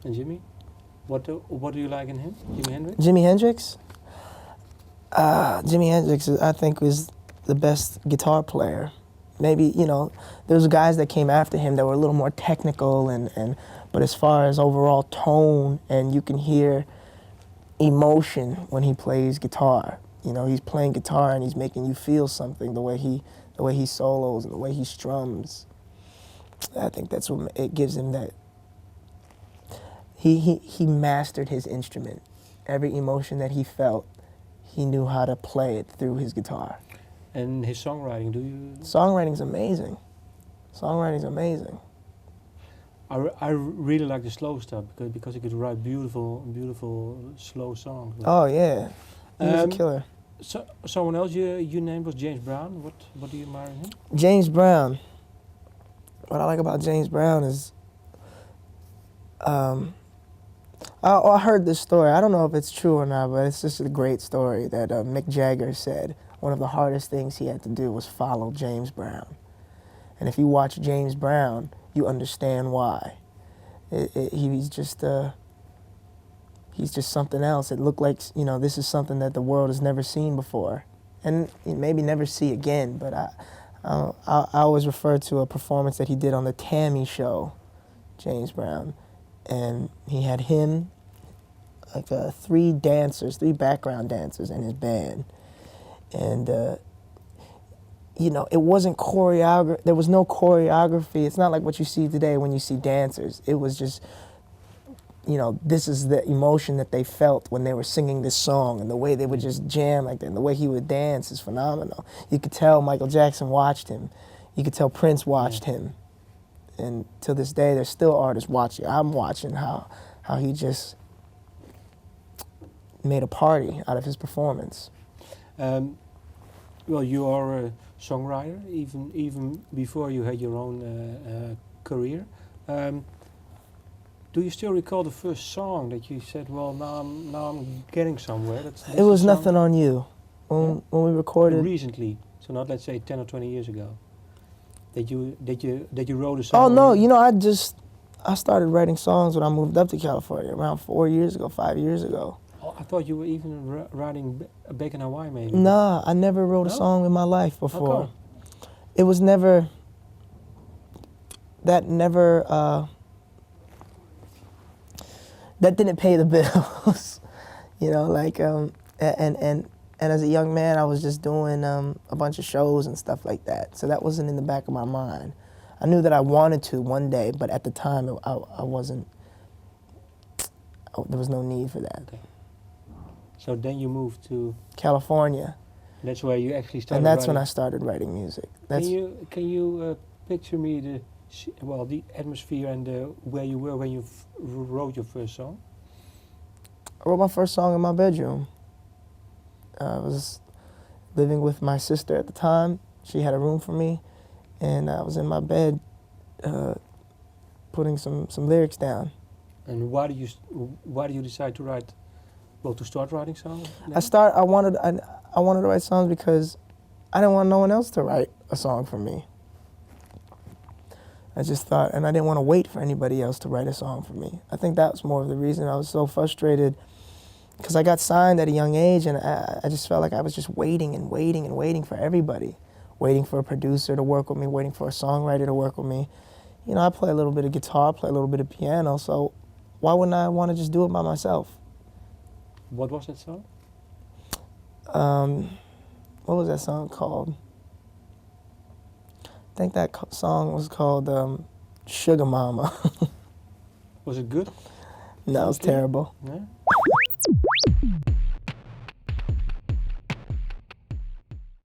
And Jimmy? What do you like in him? Jimi Hendrix? Jimi Hendrix? Jimi Hendrix, I think, was the best guitar player. Maybe, you know, there's guys that came after him that were a little more technical, but as far as overall tone, and you can hear emotion when he plays guitar. You know, he's playing guitar and he's making you feel something, the way he solos and the way he strums. I think that's what it gives him that. He mastered his instrument. Every emotion that he felt, he knew how to play it through his guitar. And his songwriting, Songwriting's amazing. Songwriting's amazing. I really like the slow stuff because he could write beautiful slow songs. Oh yeah, he was a killer. So someone else you named was James Brown. What do you admire in him? James Brown. What I like about James Brown is, I heard this story. I don't know if it's true or not, but it's just a great story that Mick Jagger said. One of the hardest things he had to do was follow James Brown. And if you watch James Brown, you understand why. He's just something else. It looked like, you know, this is something that the world has never seen before, and maybe never see again. But I always refer to a performance that he did on the Tammy Show, James Brown, and he had him, like three background dancers in his band, and you know, it wasn't choreographed. There was no choreography. It's not like what you see today when you see dancers. It was just, you know, this is the emotion that they felt when they were singing this song, and the way they would just jam like that, and the way he would dance is phenomenal. You could tell Michael Jackson watched him. You could tell Prince watched him. And to this day, there's still artists watching. I'm watching how he just made a party out of his performance. Well, you are a songwriter even before you had your own career. Do you still recall the first song that you said, "Well, now I'm getting somewhere"? It was Nothing on You when we recorded recently. So not, let's say, 10 or 20 years ago. That you wrote a song. Oh no, you know, I started writing songs when I moved up to California around 5 years ago. Oh, I thought you were even writing back in Hawaii, maybe. Nah, I never wrote a song in my life before. It was never. That didn't pay the bills, you know. Like and as a young man, I was just doing a bunch of shows and stuff like that. So that wasn't in the back of my mind. I knew that I wanted to one day, but at the time, I wasn't. There was no need for that. Okay. So then you moved to California. That's where you actually started. And that's when I started writing music. Can you picture me the atmosphere and where you were when you wrote your first song? I wrote my first song in my bedroom. I was living with my sister at the time. She had a room for me, and I was in my bed putting some lyrics down. And why do you decide to write? Well, to start writing songs? I wanted to write songs because I didn't want no one else to write a song for me. I just thought, and I didn't want to wait for anybody else to write a song for me. I think that was more of the reason. I was so frustrated because I got signed at a young age, and I just felt like I was just waiting and waiting and waiting for everybody. Waiting for a producer to work with me, waiting for a songwriter to work with me. You know, I play a little bit of guitar, play a little bit of piano, so why wouldn't I want to just do it by myself? What was that song? What was that song called? I think that song was called Sugar Mama. Was it good? No, it was terrible. Yeah?